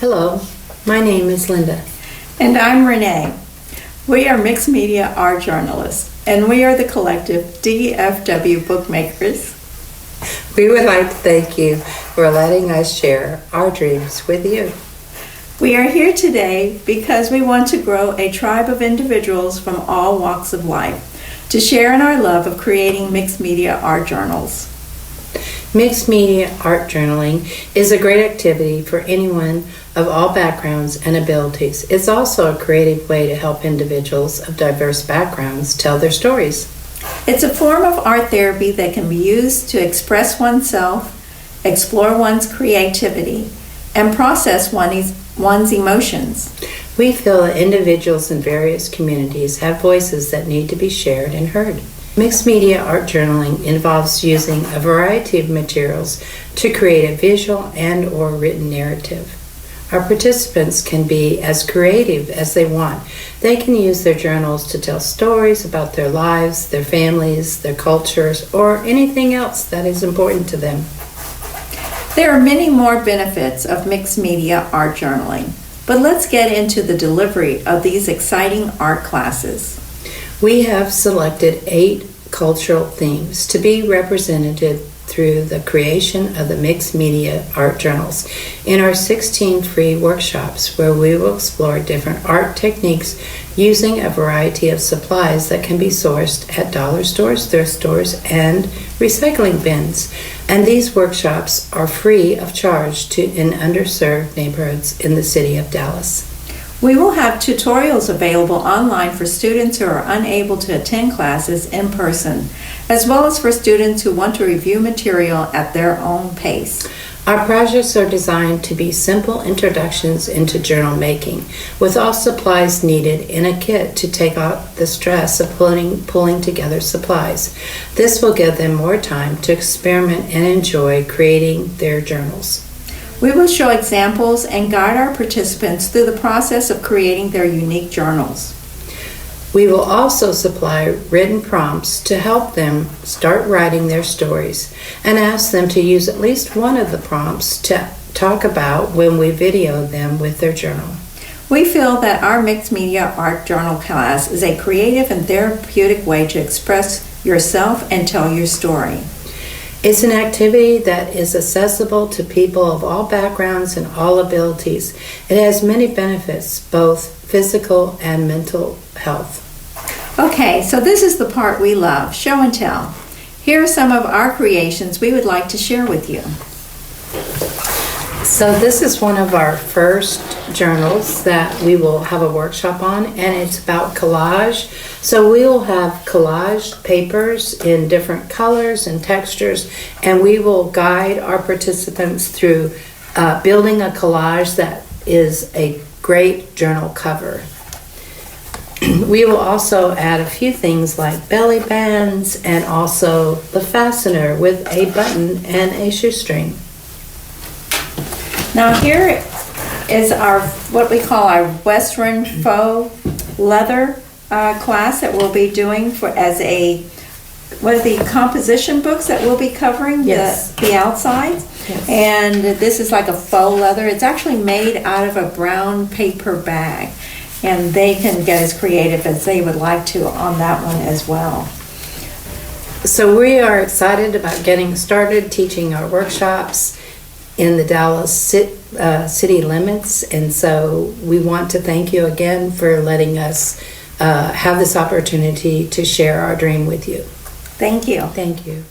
Hello, my name is Linda. And I'm Renee. We are mixed media art journalists, and we are the collective DFW Bookmakers. We would like to thank you for letting us share our dreams with you. We are here today because we want to grow a tribe of individuals from all walks of life to share in our love of creating mixed media art journals. Mixed media art journaling is a great activity for anyone of all backgrounds and abilities. It's also a creative way to help individuals of diverse backgrounds tell their stories. It's a form of art therapy that can be used to express oneself, explore one's creativity, and process one's emotions. We feel that individuals in various communities have voices that need to be shared and heard. Mixed media art journaling involves using a variety of materials to create a visual and/or written narrative. Our participants can be as creative as they want. They can use their journals to tell stories about their lives, their families, their cultures, or anything else that is important to them. There are many more benefits of mixed media art journaling, but let's get into the delivery of these exciting art classes. We have selected 8 cultural themes to be represented through the creation of the mixed media art journals in our 16 free workshops, where we will explore different art techniques using a variety of supplies that can be sourced at dollar stores, thrift stores, and recycling bins. And these workshops are free of charge in underserved neighborhoods in the city of Dallas. We will have tutorials available online for students who are unable to attend classes in person, as well as for students who want to review material at their own pace. Our projects are designed to be simple introductions into journal making, with all supplies needed in a kit to take out the stress of pulling together supplies. This will give them more time to experiment and enjoy creating their journals. We will show examples and guide our participants through the process of creating their unique journals. We will also supply written prompts to help them start writing their stories and ask them to use at least one of the prompts to talk about when we video them with their journal. We feel that our mixed media art journal class is a creative and therapeutic way to express yourself and tell your story. It's an activity that is accessible to people of all backgrounds and all abilities. It has many benefits, both physical and mental health. Okay, so this is the part we love, show and tell. Here are some of our creations we would like to share with you. So this is one of our first journals that we will have a workshop on, and it's about collage. So we will have collaged papers in different colors and textures, and we will guide our participants through building a collage that is a great journal cover. We will also add a few things like belly bands and also the fastener with a button and a shoestring. Now here is our what we call our Western faux leather class that we'll be doing as one of the composition books that we'll be covering. Yes. The outsides. Yes. And this is like a faux leather. It's actually made out of a brown paper bag, and they can get as creative as they would like to on that one as well. So we are excited about getting started teaching our workshops in the Dallas city limits, and so we want to thank you again for letting us have this opportunity to share our dream with you. Thank you. Thank you.